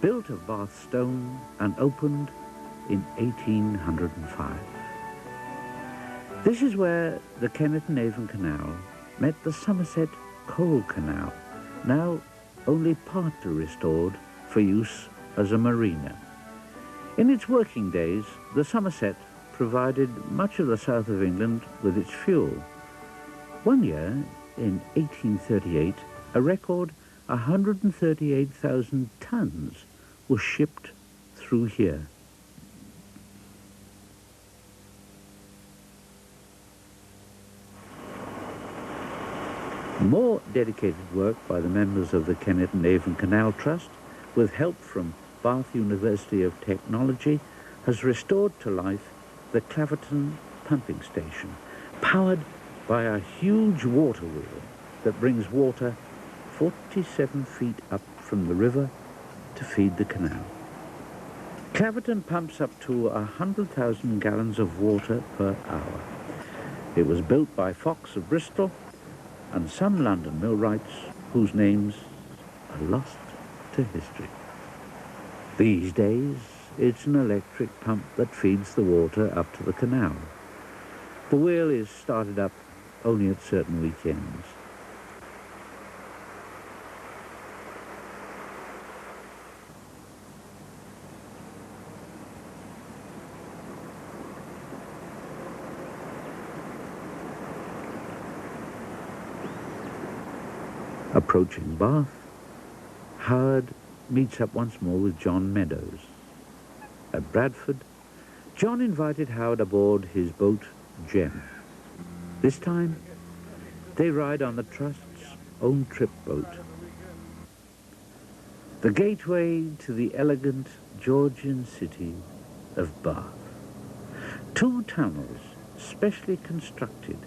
built of Bath stone and opened in 1805. This is where the Kennet and Avon Canal met the Somerset Coal Canal, now only partly restored for use as a marina. In its working days, the Somerset provided much of the south of England with its fuel. One year, in 1838, a record 138,000 tons was shipped through here. More dedicated work by the members of the Kennet and Avon Canal Trust, with help from Bath University of Technology, has restored to life the Claverton pumping station, powered by a huge water wheel that brings water 47 feet up from the river to feed the canal. Claverton pumps up to 100,000 gallons of water per hour. It was built by Fox of Bristol and some London millwrights whose names are lost to history. These days, it's an electric pump that feeds the water up to the canal. The wheel is started up only at certain weekends. Approaching Bath, Howard meets up once more with John Meadows. At Bradford, John invited Howard aboard his boat, Gem. This time, they ride on the Trust's own trip boat. The gateway to the elegant Georgian city of Bath. 2 tunnels, specially constructed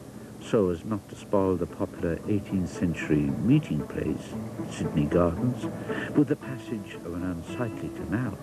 so as not to spoil the popular 18th century meeting place, Sydney Gardens, with the passage of an unsightly canal.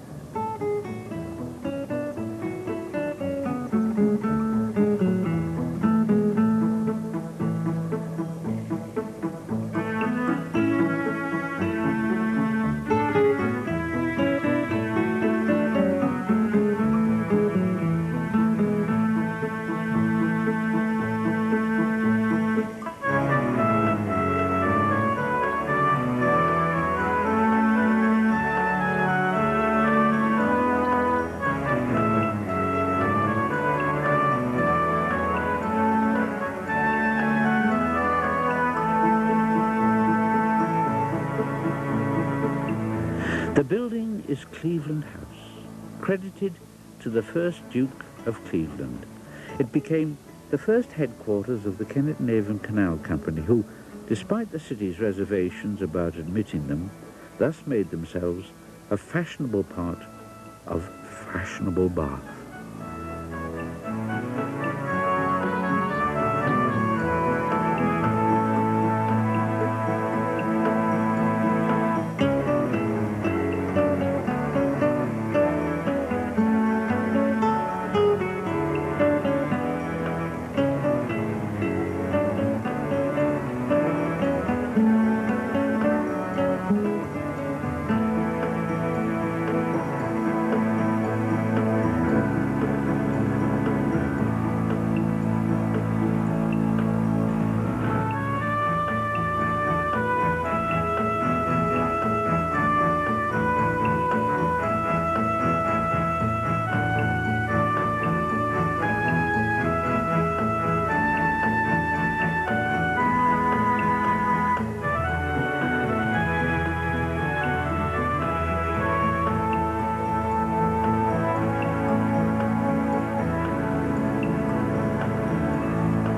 The building is Cleveland House, credited to the first Duke of Cleveland. It became the first headquarters of the Kennet and Avon Canal Company, who, despite the city's reservations about admitting them, thus made themselves a fashionable part of fashionable Bath.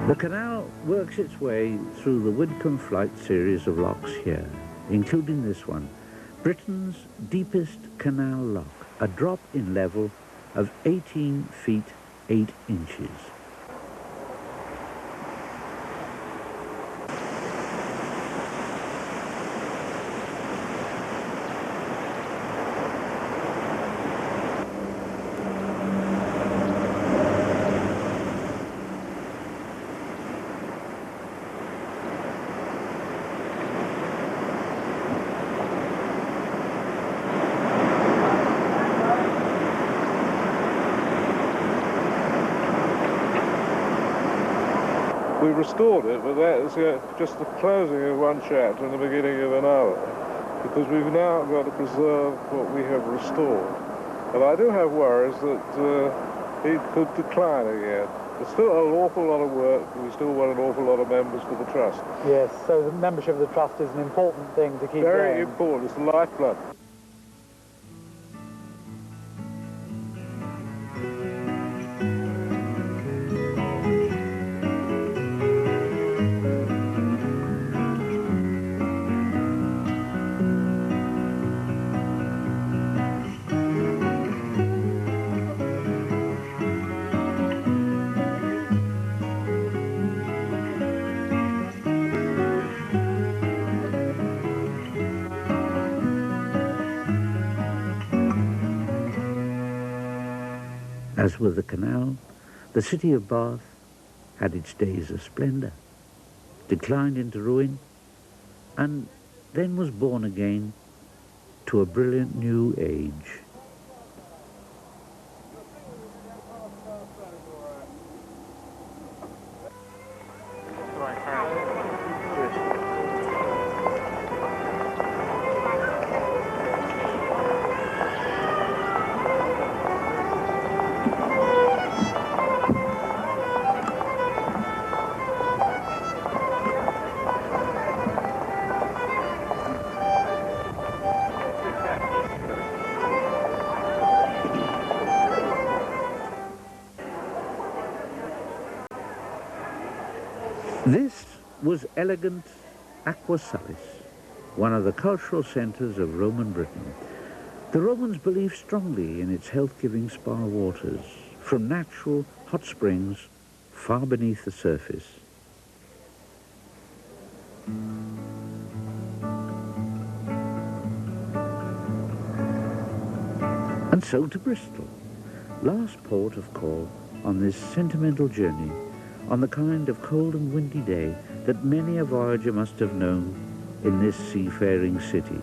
The canal works its way through the Widcombe Flight series of locks here, including this one, Britain's deepest canal lock, a drop in level of 18 feet 8 inches. We restored it, but that is just the closing of one chapter and the beginning of another, because we've now got to preserve what we have restored. And I do have worries that it could decline again. There's still an awful lot of work. We still want an awful lot of members for the Trust. Yes, so the membership of the Trust is an important thing to keep Very going. important. It's the lifeblood. As with the canal, the city of Bath had its days of splendour, declined into ruin, and then was born again to a brilliant new age. This was elegant Aqua Salis, one of the cultural centres of Roman Britain. The Romans believed strongly in its health-giving spa waters, from natural hot springs far beneath the surface. And so to Bristol, last port of call on this sentimental journey, on the kind of cold and windy day that many a voyager must have known in this seafaring city.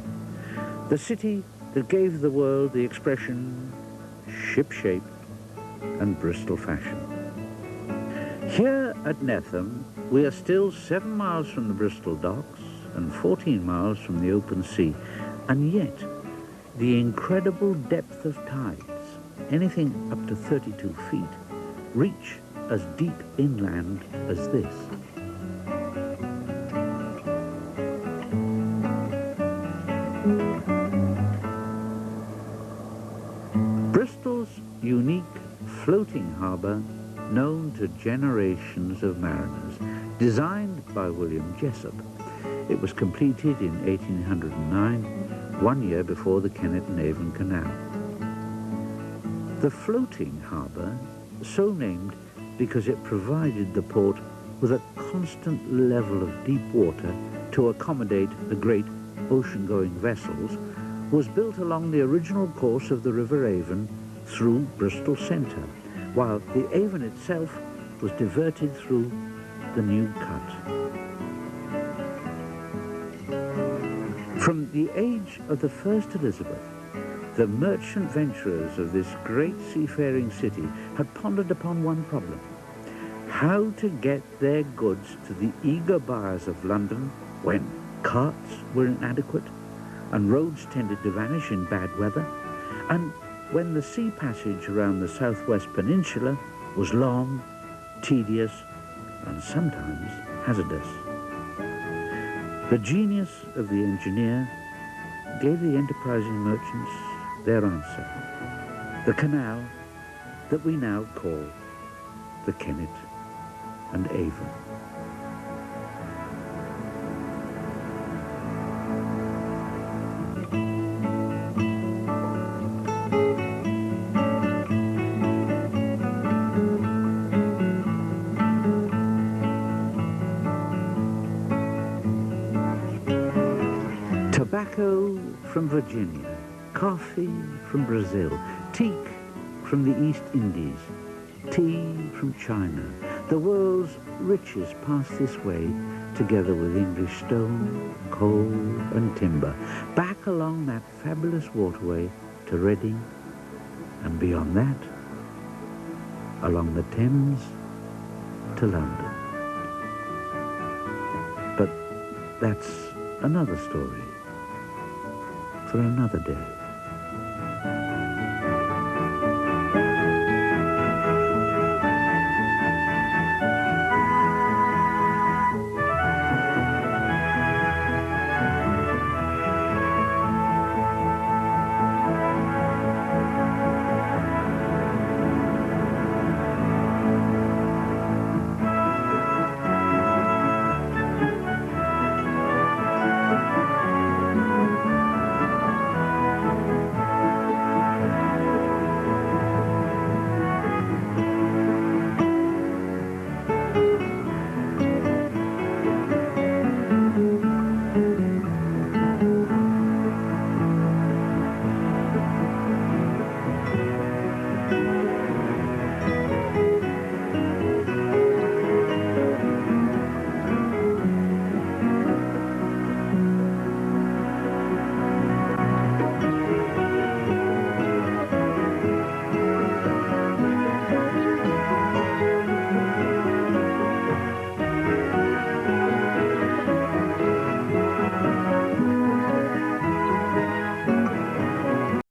The city that gave the world the expression ship-shape and Bristol fashion. Here at Netham, we are still 7 miles from the Bristol docks and 14 miles from the open sea, and yet the incredible depth of tides, anything up to 32 feet, reach as deep inland as this. Bristol's unique floating harbour, known to generations of mariners, designed by William Jessup. It was completed in 1809, 1 year before the Kennet and Avon Canal. The floating harbour, so named because it provided the port with a constant level of deep water to accommodate the great ocean-going vessels, was built along the original course of the River Avon through Bristol Centre, while the Avon itself was diverted through the new cut. From the age of the first Elizabeth, the merchant venturers of this great seafaring city had pondered upon one problem: how to get their goods to the eager buyers of London when carts were inadequate and roads tended to vanish in bad weather, and when the sea passage around the southwest peninsula was long, tedious, and sometimes hazardous. The genius of the engineer gave the enterprising merchants their answer: the canal that we now call the Kennet and Avon. Tobacco from Virginia, coffee from Brazil, teak from the East Indies, tea from China. The world's riches pass this way, together with English stone, coal and timber, back along that fabulous waterway to Reading, and beyond that, along the Thames to London. that's another story for another day.